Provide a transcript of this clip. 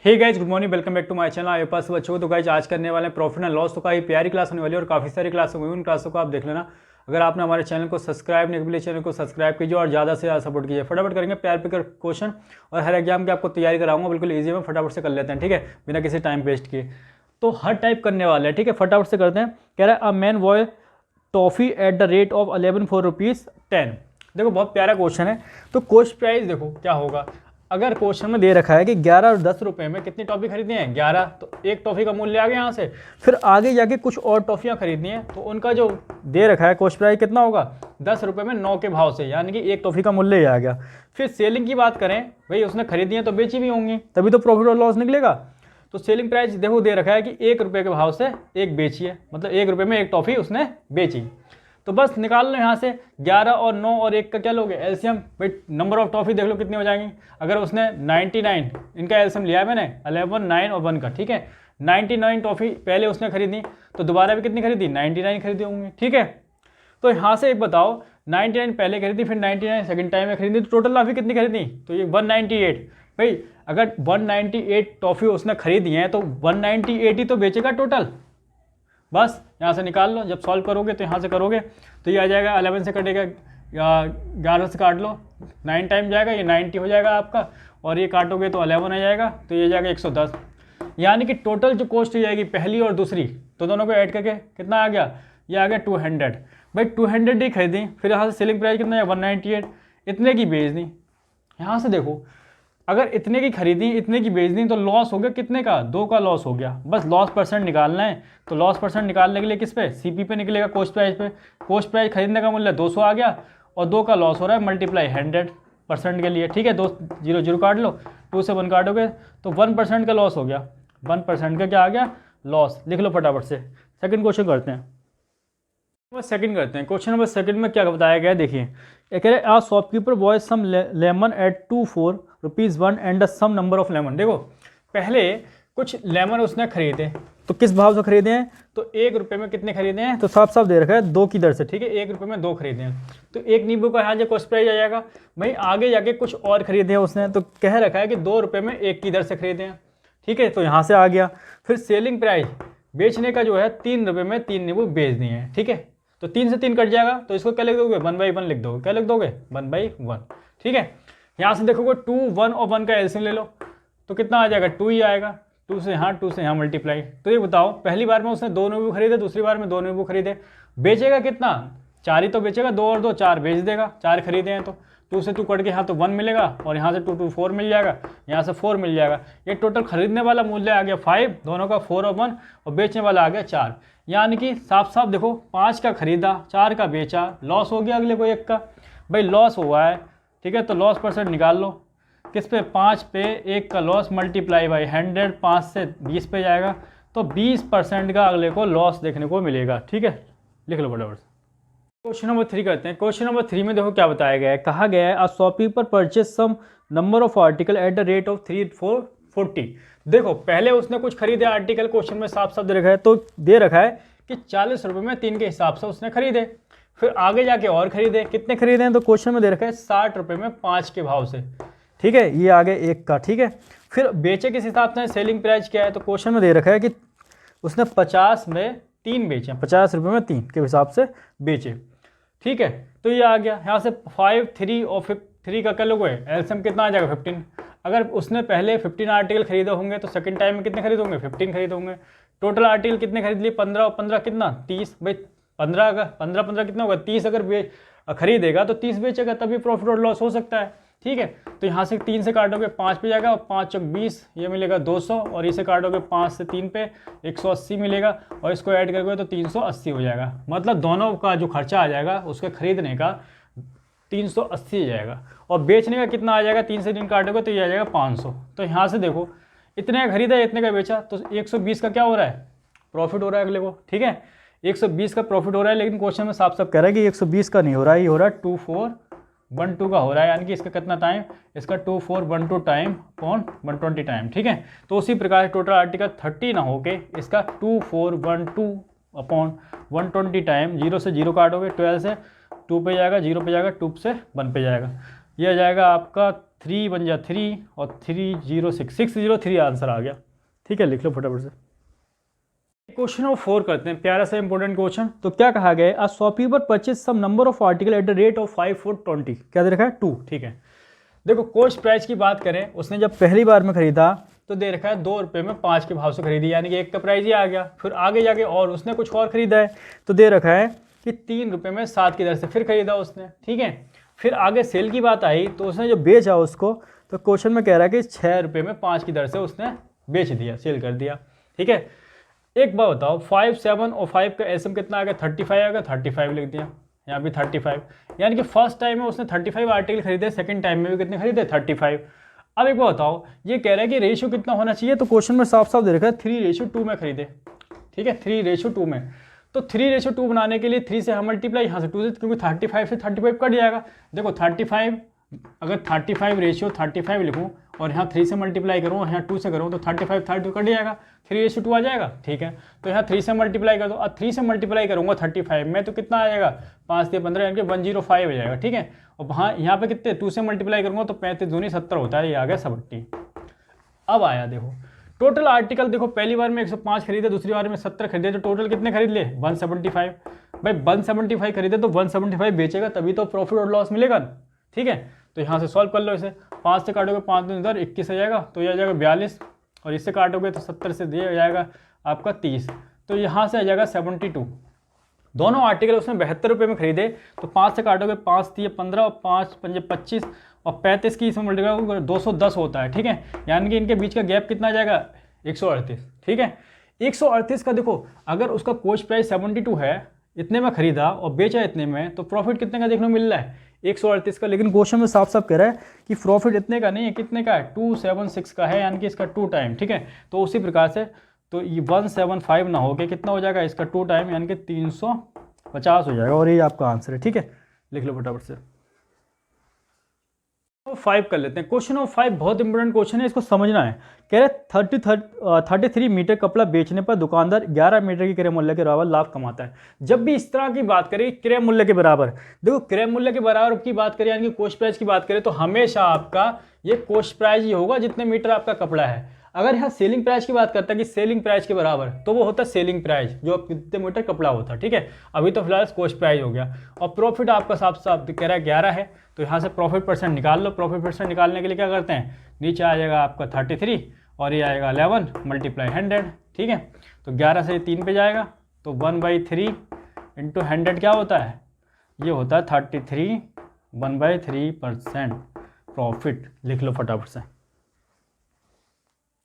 Hey guys, good morning, welcome back to my channel. आपके पास बच्चों तो गाइज आज करने वाले हैं प्रॉफिट एंड लॉस। तो काफ़ी प्यारी क्लास होने वाली है और काफ़ी सारी क्लास होंगी, उन क्लासों को आप देख लेना। अगर आपने हमारे चैनल को सब्सक्राइब नहीं किया, चैनल को सब्सक्राइब कीजिए और ज़्यादा से ज़्यादा सपोर्ट कीजिए। फटाफट करेंगे प्यार पे क्वेश्चन और हर एग्जाम की आपको तैयारी कराऊंगा, बिल्कुल ईजी में फटाफट से कर लेते हैं, ठीक है, बिना किसी टाइम वेस्ट किए। तो हर टाइप करने वाले हैं, ठीक है, फटाफट से करते हैं। कह रहा है a man boy toffee eight the rate of 11 for ₹10। देखो बहुत प्यारा क्वेश्चन है। तो कॉस्ट प्राइस देखो क्या होगा। अगर क्वेश्चन में दे रखा है कि 11 और 10 रुपये में कितनी टॉफ़ी खरीदनी है, 11, तो एक टॉफ़ी का मूल्य आ गया यहाँ से। फिर आगे जाके कुछ और टॉफ़ियाँ खरीदनी है, तो उनका जो दे रखा है कॉस्ट प्राइस कितना होगा, 10 रुपये में 9 के भाव से, यानी कि एक टॉफ़ी का मूल्य आ गया। फिर सेलिंग की बात करें, भाई उसने खरीदी है तो बेची भी होंगी, तभी तो प्रॉफिट और लॉस निकलेगा। तो सेलिंग प्राइस देखो दे रखा है कि 1 रुपये के भाव से एक बेची है, मतलब 1 रुपये में एक टॉफ़ी उसने बेची। तो बस निकाल लो यहाँ से 11 और 9 और 1 का क्या लोगे, एलसीएम। भाई नंबर ऑफ टॉफ़ी देख लो कितनी हो जाएंगी। अगर उसने 99, इनका एलसीएम लिया है मैंने 11, 9 और 1 का, ठीक है। 99 टॉफ़ी पहले उसने खरीदी, तो दोबारा भी कितनी खरीदी, 99 खरीदी होंगी, ठीक है। तो यहाँ से एक बताओ, 99 पहले खरीदी, फिर 99 सेकंड टाइम में खरीदी, तो टोटल टॉफ़ी कितनी खरीदी, तो ये 198। भाई अगर 198 टॉफ़ी उसने खरीदी है तो 198 ही तो बेचेगा टोटल। बस यहाँ से निकाल लो, जब सॉल्व करोगे तो यहाँ से करोगे तो ये आ जाएगा 11 से कटेगा या 11 से काट लो, 9 टाइम जाएगा, ये 90 हो जाएगा आपका, और ये काटोगे तो 11 आ जाएगा, तो ये जाएगा 110। यानी कि टोटल जो कॉस्ट हो जाएगी पहली और दूसरी, तो दोनों को ऐड करके कितना आ गया, ये आ गया 200। भाई 200 ही खरीदी, फिर यहाँ से सेलिंग प्राइस कितना है 198, इतने की बेच दी। यहाँ से देखो अगर इतने की खरीदी इतने की बेच दी तो लॉस हो गया कितने का, 2 का लॉस हो गया। बस लॉस परसेंट निकालना है, तो लॉस परसेंट निकालने के लिए किस पे, सीपी पे निकलेगा, कॉस्ट प्राइस पे। कॉस्ट प्राइस खरीदने का मूल्य 200 आ गया और 2 का लॉस हो रहा है, मल्टीप्लाई 100% के लिए, ठीक है। 2 0 0 काट लो, 2 से 1 काटोगे तो 1% का लॉस हो गया, 1% का क्या आ गया, लॉस। लिख लो फटाफट से। सेकंड क्वेश्चन करते हैं, सेकंड करते हैं। क्वेश्चन नंबर सेकंड में क्या बताया गया है, देखिए। कह रहे आ shopkeeper buy some lemon at 2 for ₹1 and some number of lemon. देखो पहले कुछ लेमन उसने खरीदे, तो किस भाव से खरीदे हैं, तो 1 रुपये में कितने खरीदे हैं, तो साफ साफ दे रखा है 2 की दर से, ठीक है। 1 रुपये में 2 खरीदे हैं, तो एक नींबू का यहाँ जो कॉस्ट प्राइस आ जाएगा। भाई आगे जाके कुछ और खरीदे हैं उसने, तो कह रखा है कि 2 रुपये में 1 की दर से खरीदे हैं, ठीक है, तो यहाँ से आ गया। फिर सेलिंग प्राइस बेचने का जो है 3 रुपये में 3 नींबू बेच दिए हैं, ठीक है। तो 3 से 3 कट जाएगा, तो इसको क्या लिख दोगे, 1/1 लिख दोगे। क्या लिख दोगे, 1/1, ठीक है। यहाँ से देखोगे 2, 1 और 1 का एलसीएम ले लो, तो कितना आ जाएगा, 2 ही आएगा। 2 से यहाँ मल्टीप्लाई। तो ये बताओ पहली बार में उसने 2 नींबू खरीदे, दूसरी बार में 2 नींबू खरीदे, बेचेगा कितना, 4 ही तो बेचेगा, 2 और 2 4 बेच देगा, 4 खरीदे हैं तो 2 से 2 कट के यहाँ तो 1 मिलेगा, और यहाँ से 2 2 4 मिल जाएगा, यहाँ से 4 मिल जाएगा। ये टोटल खरीदने वाला मूल्य आ गया 5, दोनों का 4 और 1, और बेचने वाला आ गया 4। यानी कि साफ साफ देखो 5 का खरीदा, 4 का बेचा, लॉस हो गया अगले को 1 का। भाई लॉस हुआ है, ठीक है, तो लॉस परसेंट निकाल लो। किस पे, 5 पे 1 का लॉस, मल्टीप्लाई बाई 100, 5 से 20 पे जाएगा, तो 20% का अगले को लॉस देखने को मिलेगा, ठीक है। लिख लो फटाफट। क्वेश्चन नंबर 3 करते हैं। क्वेश्चन नंबर 3 में देखो क्या बताया गया है। कहा गया है a shopkeeper purchase some number of article at the rate of 3 4 40। देखो पहले उसने कुछ खरीदे आर्टिकल, क्वेश्चन में साफ साफ दे रखा है, तो दे रखा है कि 40 रुपये में 3 के हिसाब से उसने खरीदे। फिर आगे जाके और खरीदे, कितने खरीदे हैं, तो क्वेश्चन में दे रखा है 60 रुपये में 5 के भाव से, ठीक है, ये आगे 1 का, ठीक है। फिर बेचे किस हिसाब से, सेलिंग प्राइस क्या है, तो क्वेश्चन में दे रखा है कि उसने 50 में 3 बेचे, 50 रुपये में 3 के हिसाब से बेचे, ठीक है। तो ये आ गया। यहाँ से 5, 3 और 3 का क्या लोगे, एलसीएम कितना आ जाएगा, 15। अगर उसने पहले 15 आर्टिकल खरीदे होंगे तो सेकंड टाइम में कितने खरीदोगे, 15 खरीदोगे। टोटल आर्टिकल कितने खरीद लिए, 15 और 15 कितना, 30। भाई 15 का 15 कितना होगा, 30 अगर खरीदेगा तो 30 बेचेगा, तभी प्रॉफिट और लॉस हो सकता है, ठीक है। तो यहाँ से 3 से काटोगे 5 पे जाएगा, और 5 चौक 20, ये मिलेगा 200, और इसे काटोगे 5 से 3 पे 180 मिलेगा, और इसको ऐड करोगे तो 380 हो जाएगा। मतलब दोनों का जो खर्चा आ जाएगा उसके खरीदने का 380 जाएगा, और बेचने का कितना आ जाएगा, 3 से 3 काटोगे तो ये आ जाएगा 500। तो यहाँ से देखो इतने का खरीदा इतने का बेचा, तो 120 का क्या हो रहा है, प्रॉफिट हो रहा है अगले को, ठीक है। 120 का प्रॉफिट हो रहा है, लेकिन क्वेश्चन में साफ साफ कह रहा है कि 120 का नहीं हो रहा है, ये हो रहा है 2412 का हो रहा है। यानी कि इसका कितना टाइम, इसका 2412 टाइम अपॉन 120 टाइम, ठीक है। तो उसी प्रकार टोटल आर्टिकल 30 ना होके इसका 2412 अपॉन 120 टाइम, 0 से 0 काटोगे, 12 से 2 पे जाएगा, 0 पे जाएगा, 2 से 1 पे जाएगा, ये आ जाएगा आपका 3 बन जा 3 और 306 603 आंसर आ गया। ठीक है, लिख लो फटाफट से। क्वेश्चन नंबर 4 करते हैं, प्यारा सा इंपॉर्टेंट क्वेश्चन। तो क्या कहा गया है, a shopkeeper purchase some number of article at the rate of 5 for 20। क्या दे रखा है 2। ठीक है, देखो कॉस्ट प्राइस की बात करें, उसने जब पहली बार में खरीदा तो दे रखा है 2 रुपये में 5 के भाव से खरीदी, यानी कि एक का प्राइस ही आ गया। फिर आगे जाके और उसने कुछ और खरीदा है तो दे रखा है कि 3 रुपये में 7 की दर से फिर खरीदा उसने। ठीक है, फिर आगे सेल की बात आई तो उसने जो बेचा उसको, तो क्वेश्चन में कह रहा है कि 6 रुपये में 5 की दर से उसने बेच दिया, सेल कर दिया। ठीक है, एक बात बताओ 5, 7 और 5 का एसएम कितना आ गया, 35 आ गया, 35 लिख दिया यहाँ भी 35, यानी कि फर्स्ट टाइम में उसने 35 आर्टिकल खरीदे, सेकंड टाइम में भी कितने खरीदे 35। अब एक बात बताओ, ये कह रहा है कि रेशियो कितना होना चाहिए, तो क्वेश्चन में साफ साफ दे रखा है 3:2 में खरीदे। ठीक है, 3:2 में, तो 3:2 बनाने के लिए 3 से हम मल्टीप्लाई, यहाँ से 2 से, क्योंकि 35 से 35 कट जाएगा। देखो 35, अगर 35 लिखूँ और यहाँ 3 से मल्टीप्लाई करूँ और यहाँ 2 से करूँ तो 35 कट जाएगा, 3:2 आ जाएगा। ठीक है, तो यहाँ 3 से मल्टीप्लाई कर दो, अब 3 से मल्टीप्लाई करूँगा 35 में तो कितना आ जाएगा, 5 से 15 यानी कि 105 हो जाएगा। ठीक है, और वहाँ यहाँ पे कितने 2 से मल्टीप्लाई करूँगा तो 35 दूनी 70 होता है, ये आ गया 70। अब आया देखो टोटल आर्टिकल, देखो पहली बार में 105 खरीदे, दूसरी बार में 70 खरीदे, तो टोटल कितने खरीद ले 175। भाई 175 खरीदे तो 175 बेचेगा तभी तो प्रॉफिट और लॉस मिलेगा। ठीक है, तो यहाँ से सॉल्व कर लो इसे, 5 से काटोगे 5 दूनी 10, 21 आ जाएगा, तो ये आ जाएगा 42, और इससे काटोगे तो 70 से दे जाएगा आपका 30, तो यहाँ से आ जाएगा 72। दोनों आर्टिकल उसने 72 रुपये में खरीदे, तो 5 से काटोगे 5 दिए 15 और 5 पंजे 25 और 35 की इसमें मल्टीप्लाई 210 होता है। ठीक है, यानी कि इनके बीच का गैप कितना आ जाएगा 138। ठीक है, 138 का देखो, अगर उसका कॉस्ट प्राइस 72 है, इतने में खरीदा और बेचा इतने में, तो प्रॉफिट कितने का देखने को मिल रहा है 138 का। लेकिन क्वेश्चन में साफ साफ कह रहा है कि प्रॉफिट इतने का नहीं है, कितने का है 276 का है, यानी कि इसका 2 टाइम। ठीक है, तो उसी प्रकार से तो ये 175 ना हो के कितना हो जाएगा इसका 2 टाइम, यानी कि 350 हो जाएगा, और ये आपका आंसर है। ठीक है, लिख लो फटाफट से। 5 कर लेते हैं। क्वेश्चन नंबर 5 बहुत इंपॉर्टेंट क्वेश्चन है, इसको समझना है। कह रहे 33 मीटर कपड़ा बेचने पर दुकानदार 11 मीटर की क्रय मूल्य के बराबर लाभ कमाता है। जब भी इस तरह की बात करें क्रय मूल्य के बराबर, देखो क्रय मूल्य के बराबर की बात करें यानी कि कॉस्ट प्राइस की बात करें, तो हमेशा आपका ये कॉस्ट प्राइस ही होगा जितने मीटर आपका कपड़ा है। अगर यहाँ सेलिंग प्राइस की बात करता है कि सेलिंग प्राइस के बराबर, तो वो होता है सेलिंग प्राइस जो कितने मीटर कपड़ा होता है। ठीक है, अभी तो फिलहाल कॉस्ट प्राइस हो गया, और प्रॉफिट आपका साफ साफ कह रहा है 11 है, तो यहाँ से प्रॉफिट परसेंट निकाल लो। प्रॉफिट परसेंट निकालने के लिए क्या करते हैं, नीचे आ जाएगा आपका 33 और ये आएगा 11 मल्टीप्लाई 100। ठीक है, तो 11 से 3 पे जाएगा, तो 1/3 इंटू 100 क्या होता है, ये होता है 33 1/3% प्रॉफिट। लिख लो फटाफट से।